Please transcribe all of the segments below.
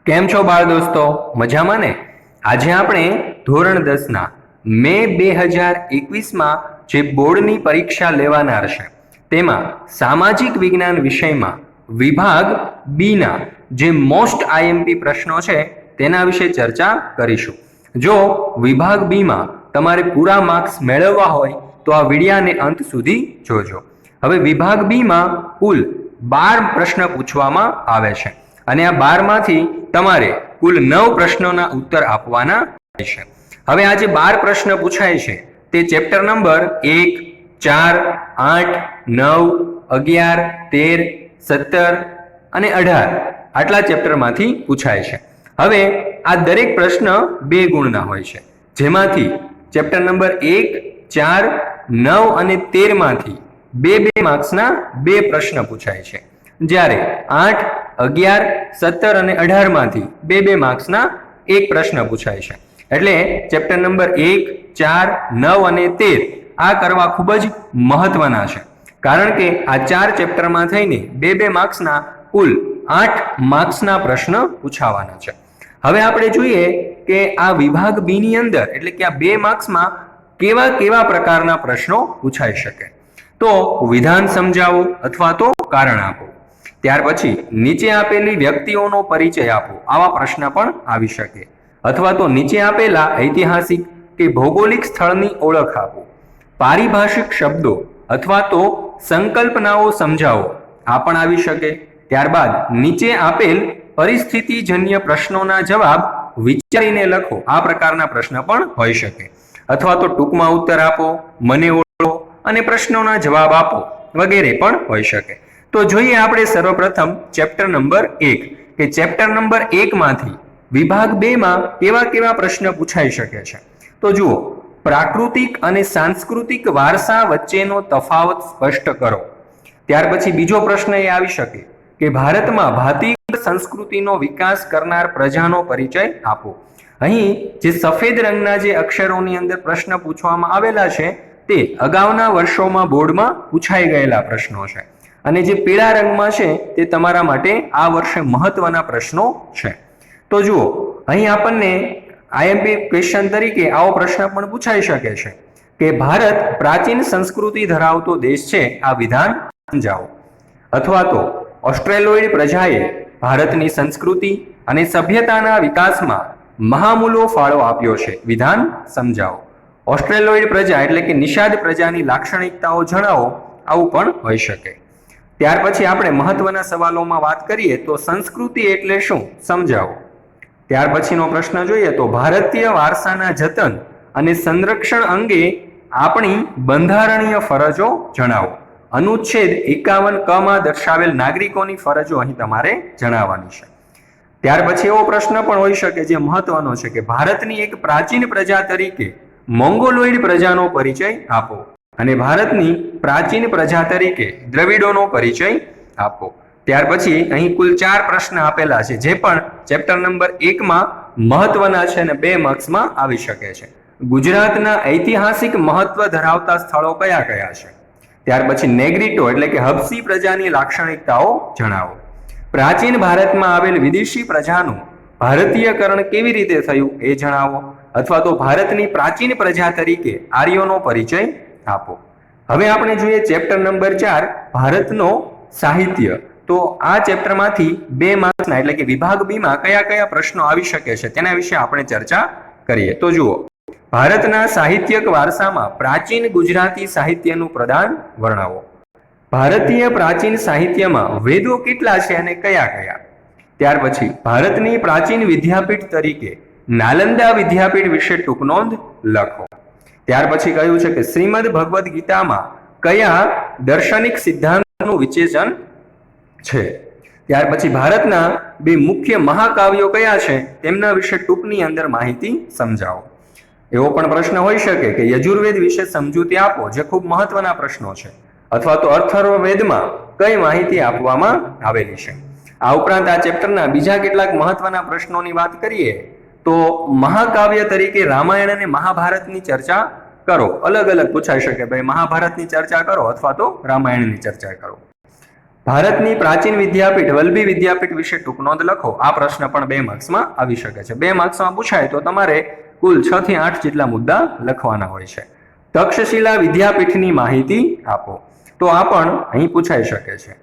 કેમ છો બાળ દોસ્તો? મજામાં ને? આજે આપણે ધોરણ 10 ના મે 2021માં જે બોર્ડની પરીક્ષા લેવાનાર છે તેમાં સામાજિક વિજ્ઞાન વિષયમાં વિભાગ બી ના જે મોસ્ટ આઈએમપી પ્રશ્નો છે તેના વિશે ચર્ચા કરીશું. જો વિભાગ બી માં તમારે પૂરા માર્ક્સ મેળવવા હોય તો આ વિડિયાને અંત સુધી જોજો. હવે વિભાગ બી માં કુલ 12 પ્રશ્ન પૂછવામાં આવે છે અને આ 12 માંથી તમારે કુલ 9 પ્રશ્નોના ઉત્તર આપવાના છે. હવે આ જે 12 પ્રશ્ન પૂછાય છે તે ચેપ્ટર નંબર 1, 4, 8, 9, 11, 13, 17 અને 18 આટલા ચેપ્ટરમાંથી પૂછાય છે. હવે આ દરેક પ્રશ્ન 2 ગુણના હોય છે, જેમાંથી ચેપ્ટર નંબર 1, 4, 9 અને 13 માંથી 2 માર્ક્સના 2 પ્રશ્ન પૂછાય છે, જ્યારે 8, 11, 17 અને 18 માંથી 2 માર્ક્સના 1 પ્રશ્ન પૂછાય છે. એટલે ચેપ્ટર નંબર 1, 4, 9 અને 13 આ કરવા ખૂબ જ મહત્વના છે, કારણ કે આ 4 ચેપ્ટરમાં થઈને 2 માર્ક્સના કુલ 8 માર્ક્સના પ્રશ્ન પૂછાવાના છે. હવે આપણે જોઈએ કે આ વિભાગ બી ની અંદર એટલે કે આ 2 માર્ક્સમાં કેવા કેવા પ્રકારના પ્રશ્નો પૂછાઈ શકે. તો વિધાન સમજાવો અથવા તો કારણ આપો, ત્યાર પછી નીચે આપેલી વ્યક્તિઓનો પરિચય આપો, આવા પ્રશ્ન પણ આવી શકે, અથવા તો નીચે આપેલા ઐતિહાસિક કે ભૌગોલિક સ્થળની ઓળખ આપો, પારિભાષિક શબ્દો અથવા તો સંકલ્પનાઓ સમજાવો, આ પણ આવી શકે. ત્યારબાદ નીચે આપેલ પરિસ્થિતિજન્ય પ્રશ્નોના જવાબ વિચારીને લખો, આ પ્રકારના પ્રશ્ન પણ હોઈ શકે, અથવા તો ટૂંકમાં ઉત્તર આપો, મને ઓળખો અને પ્રશ્નોના જવાબ આપો વગેરે પણ હોઈ શકે. તો જોઈએ આપણે સર્વપ્રથમ ચેપ્ટર નંબર 1 કે ચેપ્ટર નંબર 1 માંથી વિભાગ 2 માં કેવા કેવા પ્રશ્ન પૂછાઈ શકે છે. તો જુઓ, પ્રાકૃતિક અને સાંસ્કૃતિક વારસા વચ્ચેનો તફાવત સ્પષ્ટ કરો. ત્યાર પછી બીજો પ્રશ્ન એ આવી શકે કે ભારતમાં ભાતીગળ સંસ્કૃતિનો વિકાસ કરનાર પ્રજાનો પરિચય આપો. અહીં જે સફેદ રંગના જે અક્ષરોની અંદર પ્રશ્ન પૂછવામાં આવેલા છે તે અગાઉના વર્ષોમાં બોર્ડમાં પૂછાઈ ગયેલા પ્રશ્નો છે, અને જે પીળા રંગમાં છે તે તમારા માટે આ વર્ષે મહત્વના પ્રશ્નો છે. તો જુઓ, અહીં આપણને આઈએમપી ક્વેશ્ચન તરીકે આવો પ્રશ્ન પણ પૂછાઈ શકે છે કે ભારત પ્રાચીન સંસ્કૃતિ ધરાવતો દેશ છે, આ વિધાન સમજાવો. અથવા તો ઓસ્ટ્રેલોઇડ પ્રજાએ ભારતની સંસ્કૃતિ અને સભ્યતાના વિકાસમાં મહામૂલો ફાળો આપ્યો છે, વિધાન સમજાવો. ઓસ્ટ્રેલોઇડ પ્રજા એટલે કે નિષાદ પ્રજાની લાક્ષણિકતાઓ જણાવો, આવું પણ હોઈ શકે. ત્યાર પછી આપણે મહત્વના સવાલોમાં વાત કરીએ તો સંસ્કૃતિ એટલે શું, સમજાવો. ત્યાર પછીનો પ્રશ્ન જોઈએ તો ભારતીય વારસાના જતન અને સંરક્ષણ અંગે આપણી બંધારણીય ફરજો જણાવો. અનુચ્છેદ 51 ક માં દર્શાવેલ નાગરિકોની ફરજો અહીં તમારે જણાવવાની છે. ત્યાર પછી એવો પ્રશ્ન પણ હોઈ શકે જે મહત્વનો છે કે ભારતની એક પ્રાચીન પ્રજા તરીકે મોંગોલોઇડ પ્રજાનો પરિચય આપો, અને ભારતની પ્રાચીન પ્રજા તરીકે દ્રવિડોનો પરિચય આપો. ત્યાર પછી અહીં કુલ 4 પ્રશ્ન આપેલા છે, જે પણ ચેપ્ટર નંબર 1 માં મહત્વના છે અને 2 માર્ક્સમાં આવી શકે છે. ગુજરાતના ઐતિહાસિક મહત્વ ધરાવતા સ્થળો કયા કયા છે. ત્યાર પછી નેગ્રીટો એટલે કે હબસી પ્રજાની લાક્ષણિકતાઓ જણાવો. પ્રાચીન ભારતમાં આવેલ વિદેશી પ્રજાનું ભારતીયકરણ કેવી રીતે થયું એ જણાવો, અથવા તો ભારતની પ્રાચીન પ્રજા તરીકે આર્યોનો પરિચય આપો. હવે આપણે જોઈએ ચેપ્ટર નંબર 4 ભારતનો સાહિત્ય. તો આ ચેપ્ટરમાંથી 2 માર્ક્સના એટલે કે વિભાગ બી માં કયા કયા પ્રશ્નો આવી શકે છે તેના વિશે આપણે ચર્ચા કરીએ. તો જુઓ, ભારતના સાહિત્યક વારસામાં પ્રાચીન ગુજરાતી સાહિત્યનું પ્રદાન વર્ણવો. ભારતીય પ્રાચીન સાહિત્યમાં વેદો કેટલા છે અને કયા કયા. ત્યાર પછી ભારતની પ્રાચીન વિદ્યાપીઠ તરીકે નાલંદા વિદ્યાપીઠ વિશે ટૂંક નોંધ લખો. ત્યાર પછી કહ્યું છે કે શ્રીમદ ભગવદ્ ગીતામાં કયા દાર્શનિક સિદ્ધાંતનું વિચેચન છે. ત્યાર પછી ભારતના 2 મુખ્ય મહાકાવ્યો કયા છે તેમના વિશે ટૂંકની અંદર માહિતી સમજાવો. એવો પણ પ્રશ્ન હોઈ શકે કે યજુર્વેદ વિશે સમજૂતી આપો, જે ખૂબ મહત્વના પ્રશ્નો છે, અથવા તો અથર્વવેદમાં કઈ માહિતી આપવામાં આવેલી છે. આ ઉપરાંત આ ચેપ્ટરના બીજા કેટલાક મહત્વના પ્રશ્નોની વાત કરીએ તો મહાકાવ્ય તરીકે રામાયણ અને મહાભારતની ચર્ચા કરો. અલગ અલગ પૂછાઈ શકે, ભાઈ મહાભારતની ચર્ચા કરો અથવા તો રામાયણની ચર્ચા કરો. ભારતની પ્રાચીન વિદ્યાપીઠ વલ્લભી વિદ્યાપીઠ વિશે ટૂંક નોંધ લખો. આ પ્રશ્ન પણ 2 માર્ક્સમાં આવી શકે છે. 2 માર્ક્સમાં પૂછાય તો તમારે કુલ 6 થી 8 જેટલા મુદ્દા લખવાના હોય છે. તક્ષશિલા વિદ્યાપીઠની માહિતી આપો. તો આ પણ અહીં પૂછાઈ શકે છે.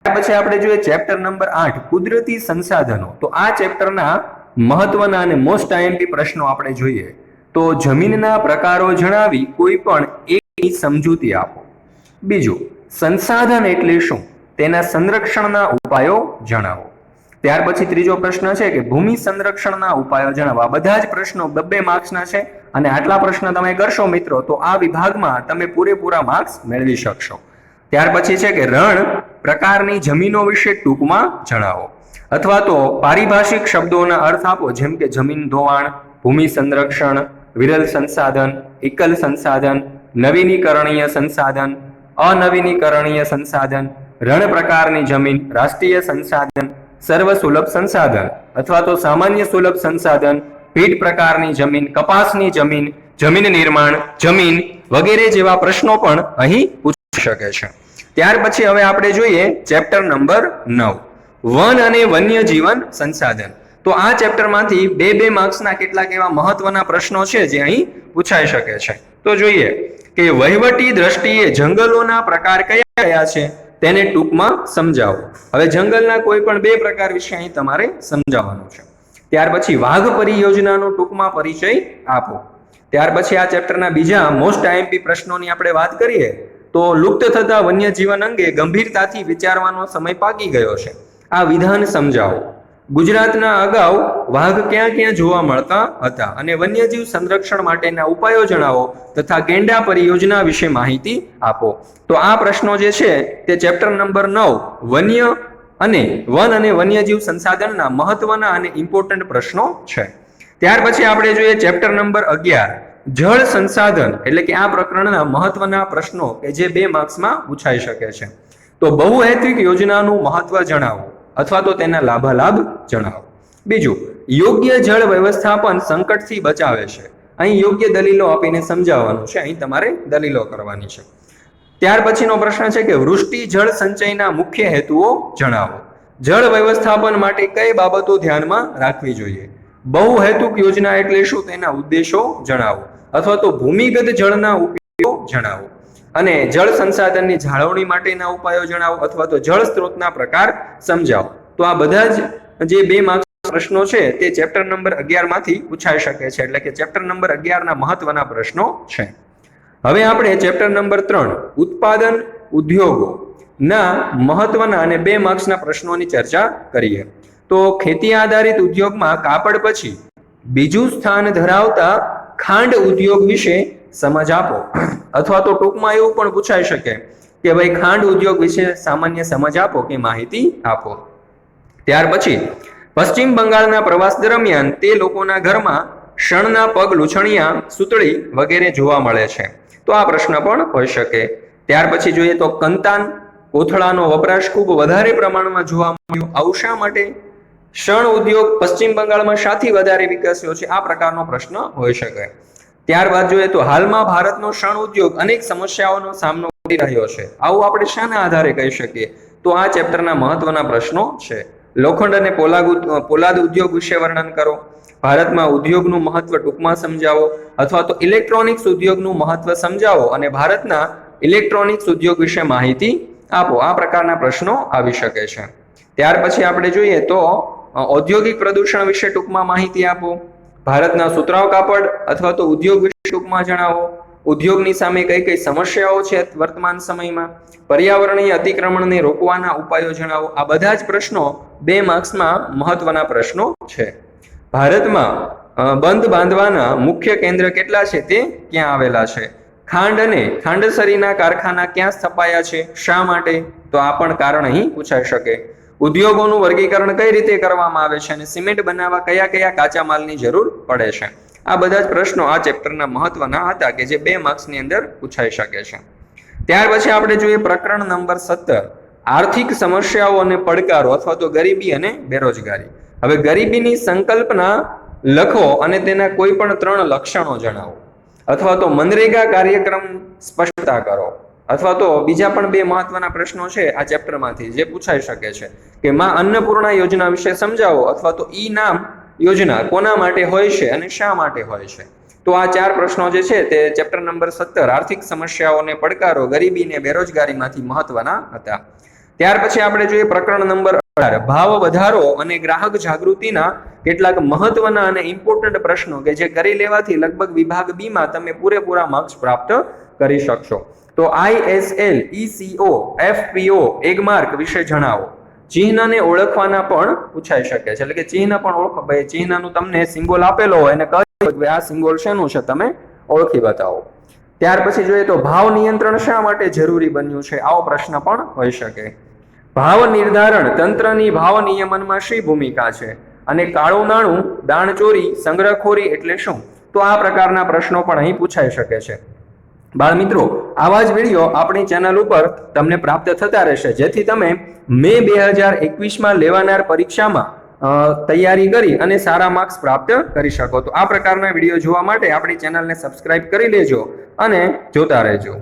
પછી આપણે જોઈએ ચેપ્ટર નંબર 8 કુદરતી સંસાધનો. તો આ ચેપ્ટરના મહત્વના અને મોસ્ટ આઈએમપી પ્રશ્નો આપણે જોઈએ તો જમીનના પ્રકારો જણાવી કોઈ પણ એકની સમજૂતી આપો. બીજું, સંસાધન એટલે શું? તેના સંરક્ષણના ઉપાયો જણાવો. ત્યાર પછી ત્રીજો પ્રશ્ન છે કે ભૂમિ સંરક્ષણના ઉપાયો જણાવો. બધા જ પ્રશ્નો 2 માર્ક્સના છે અને આટલા પ્રશ્ન તમે કરશો મિત્રો તો આ વિભાગમાં તમે પૂરેપૂરા માર્ક્સ મેળવી શકશો. ત્યાર પછી છે કે રણ પ્રકારની જમીનો વિશે ટૂંકમાં જણાવો અથવા તો પારિભાષિક શબ્દોના અર્થ આપો, જેમ કે જમીન ધોવાણ, ભૂમિ સંરક્ષણ, વિરલ સંસાધન, એકલ સંસાધન, નવીનીકરણીય સંસાધન, અનવીનીકરણીય સંસાધન, રણ પ્રકારની જમીન, રાષ્ટ્રીય સંસાધન, સર્વ સુલભ સંસાધન અથવા તો સામાન્ય સુલભ સંસાધન, ભીડ પ્રકારની જમીન, કપાસની જમીન, જમીન નિર્માણ જમીન વગેરે જેવા પ્રશ્નો પણ અહીં પૂછી શકે છે. ત્યાર પછી હવે આપણે જોઈએ ચેપ્ટર નંબર 9 વન અને વન્ય જીવન સંસાધન. તો આ ચેપ્ટરમાંથી 2 માર્ક્સના કેટલાક એવા મહત્વના પ્રશ્નો છે જે અહીં પૂછાઈ શકે છે. તો જોઈએ કે વહીવટી દ્રષ્ટિએ જંગલોના પ્રકાર કયા કયા છે તેને ટૂંકમાં સમજાવો. હવે જંગલના કોઈ પણ 2 પ્રકાર વિશે અહીં તમારે સમજાવવાનું છે. ત્યાર પછી વાઘ પરિયોજનાનો ટૂંકમાં પરિચય આપો. ત્યાર પછી આ ચેપ્ટરના બીજા મોસ્ટ આઈએમપી પ્રશ્નોની આપણે વાત કરીએ તો લુપ્ત થતા વન્ય જીવન અંગે ગંભીરતાથી વિચારવાનો સમય પાકી ગયો છે. આ વિધાન સમજાવો. ગુજરાતના અગાઉ વાઘ ક્યાં ક્યાં જોવા મળતા હતા અને વન્યજીવ સંરક્ષણ માટેના ઉપાયો જણાવો તથા ગેંડા પરિયોજના વિશે માહિતી આપો. તો આ પ્રશ્નો જે છે તે ચેપ્ટર નંબર 9 વન અને વન્યજીવ સંસાધનના મહત્વના અને ઇમ્પોર્ટન્ટ પ્રશ્નો છે. ત્યાર પછી આપણે જોઈએ ચેપ્ટર નંબર 11 જળ સંસાધન, એટલે કે આ પ્રકરણના મહત્વના પ્રશ્નો કે જે 2 માર્ક્સમાં પૂછાઈ શકે છે. તો બહુહેતુક યોજનાનું મહત્વ જણાવો અથવા તો તેના લાભાલાભ જણાવો. બીજું, યોગ્ય જળ વ્યવસ્થાપન સંકટથી બચાવે છે. અહીં યોગ્ય દલીલો આપીને સમજાવવાનું છે. અહીં તમારે દલીલો કરવાની છે. ત્યાર પછીનો પ્રશ્ન છે કે વૃષ્ટિ જળ સંચયના મુખ્ય હેતુઓ જણાવો. જળ વ્યવસ્થાપન માટે કઈ બાબતો ધ્યાનમાં રાખવી જોઈએ? બહુહેતુક યોજના એટલે શું તેના ઉદ્દેશો જણાવો અથવા તો ભૂમિગત જળના ઉપયોગો જણાવો અને જળ સંસાધનની જાળવણી માટેના ઉપાયો જણાવો અથવા તો જળ સ્ત્રોતના પ્રકાર સમજાવો. તો આ બધા જ જે 2 માર્ક્સ પ્રશ્નો છે તે ચેપ્ટર નંબર 11 માંથી પૂછાઈ શકે છે. એટલે કે ચેપ્ટર નંબર 11 ના મહત્વના પ્રશ્નો છે. હવે આપણે ચેપ્ટર નંબર 3 ઉત્પાદન ઉદ્યોગો ના મહત્વના અને 2 માર્ક્સના પ્રશ્નોની ચર્ચા કરીએ. તો ખેતી આધારિત ઉદ્યોગમાં કાપડ પછી બીજું સ્થાન ધરાવતા ખાંડ ઉદ્યોગ વિશે સમજ આપો અથવા તો ટૂંકમાં એવું પણ પૂછાઈ શકે કે ભાઈ ખાંડ ઉદ્યોગ વિશે સામાન્ય સમજ આપો કે માહિતી આપો. ત્યાર પછી પશ્ચિમ બંગાળના પ્રવાસ દરમિયાન તે લોકોના ઘરમાં શણના પગ લૂછણિયા, સૂતળી વગેરે જોવા મળે છે. તો આ પ્રશ્ન પણ હોઈ શકે. ત્યાર પછી જોઈએ તો કંતાન કોથળાનો વપરાશ ખૂબ વધારે પ્રમાણમાં જોવા મળ્યો. આવું શા માટે? શણ ઉદ્યોગ પશ્ચિમ બંગાળમાં શાથી વધારે વિકસ્યો છે? આ પ્રકારનો પ્રશ્ન હોઈ શકે. ત્યારબાદ જોઈએ તો હાલમાં ભારતનો શણ ઉદ્યોગ અનેક સમસ્યાઓનો સામનો કરી રહ્યો છે. આવું આપણે શાના આધારે કહી શકીએ? તો આ ચેપ્ટરના મહત્વના પ્રશ્નો છે. લોખંડ અને પોલાદ ઉદ્યોગ વિશે વર્ણન કરો. ભારતમાં ઉદ્યોગનું મહત્વ ટૂંકમાં સમજાવો અથવા તો ઇલેક્ટ્રોનિક્સ ઉદ્યોગનું મહત્વ સમજાવો અને ભારતના ઇલેક્ટ્રોનિક્સ ઉદ્યોગ વિશે માહિતી આપો. આ પ્રકારના પ્રશ્નો આવી શકે છે. ત્યાર પછી આપણે જોઈએ તો ઔદ્યોગિક પ્રદૂષણ વિશે ટૂંકમાં માહિતી આપો. ભારતના સુતરાઉ કાપડ અથવા તો ઉદ્યોગ વિશે ટૂંકમાં જણાવો. ઉદ્યોગની સામે કઈ કઈ સમસ્યાઓ છે વર્તમાન સમયમાં. પર્યાવરણીય અતિક્રમણને રોકવાના ઉપાયો જણાવો. આ બધા જ પ્રશ્નો 2 માર્ક્સમાં મહત્વના પ્રશ્નો છે. ભારતમાં બંધ બાંધવાના મુખ્ય કેન્દ્ર કેટલા છે તે ક્યાં આવેલા છે? ખાંડ અને ખાંડસરીના કારખાના ક્યાં સ્થપાયા છે? શા માટે? તો આ પણ કારણ અહીં પૂછાઈ શકે. ઉદ્યોગોનું વર્ગીકરણ કઈ રીતે કરવામાં આવે છે અને સિમેન્ટ બનાવવા કયા કયા કાચા માલની જરૂર પડે છે? આ બધા જ પ્રશ્નો આ ચેપ્ટરના મહત્વના હતા કે જે 2 માર્ક્સની અંદર પૂછાઈ શકે છે. ત્યાર પછી આપણે જોઈએ પ્રકરણ નંબર 17 આર્થિક સમસ્યાઓ અને પડકારો અથવા તો ગરીબી અને બેરોજગારી. હવે ગરીબીની સંકલ્પના લખો અને તેના કોઈ પણ 3 લક્ષણો જણાવો અથવા તો મનરેગા કાર્યક્રમ સ્પષ્ટતા કરો. અથવા તો બીજા પણ બે મહત્વના પ્રશ્નો છે આ ચેપ્ટરમાંથી જે પૂછાઈ શકે છે કે માં અન્નપૂર્ણા યોજના વિશે સમજાવો, અથવા તો ઈ નામ યોજના કોના માટે હોય છે અને શા માટે હોય છે. તો આ 4 પ્રશ્નો જે છે તે ચેપ્ટર નંબર 17 આર્થિક સમસ્યાઓને પડકારો ગરીબી ને બેરોજગારીમાંથી મહત્વના હતા. ત્યાર પછી આપણે જોઈએ પ્રકરણ નંબર 18 ભાવ વધારો અને ગ્રાહક જાગૃતિના કેટલાક મહત્વના અને ઇમ્પોર્ટન્ટ પ્રશ્નો કે જે કરી લેવાથી લગભગ વિભાગ બી માં તમે પૂરેપૂરા માર્ક્સ પ્રાપ્ત કરી શકશો. તો ISL, ECO, FPO, એગમાર્ક વિશે જણાવો. ચિહ્નને ઓળખવાના પણ પૂછાઈ શકે છે, એટલે કે ચિહ્ન પણ ઓળખો. ભાઈ ચિહ્નનું તમને સિમ્બોલ આપેલો હોય અને કહે આ સિમ્બોલ શેનું છે તમે ઓળખી બતાવો. ત્યાર પછી જોઈએ તો ભાવ નિયંત્રણ શા માટે જરૂરી બન્યું છે, આવો પ્રશ્ન પણ હોઈ શકે. ભાવ નિર્ધારણ તંત્રની ભાવ નિયમનમાં શી ભૂમિકા છે, અને કાળું નાણું, દાણચોરી, સંગ્રહખોરી એટલે શું. તો આ પ્રકારના પ્રશ્નો પણ અહીં પૂછાઈ શકે છે. બાળ મિત્રો, આવા જ વિડીયો આપણી ચેનલ ઉપર તમને પ્રાપ્ત થતા રહેશે, જેથી તમે મે 2021માં લેવાનાર પરીક્ષામાં તૈયારી કરી અને સારા માર્ક્સ પ્રાપ્ત કરી શકો. તો આ પ્રકારના વિડીયો જોવા માટે આપણી ચેનલને સબસ્ક્રાઇબ કરી લેજો અને જોતા રહેજો.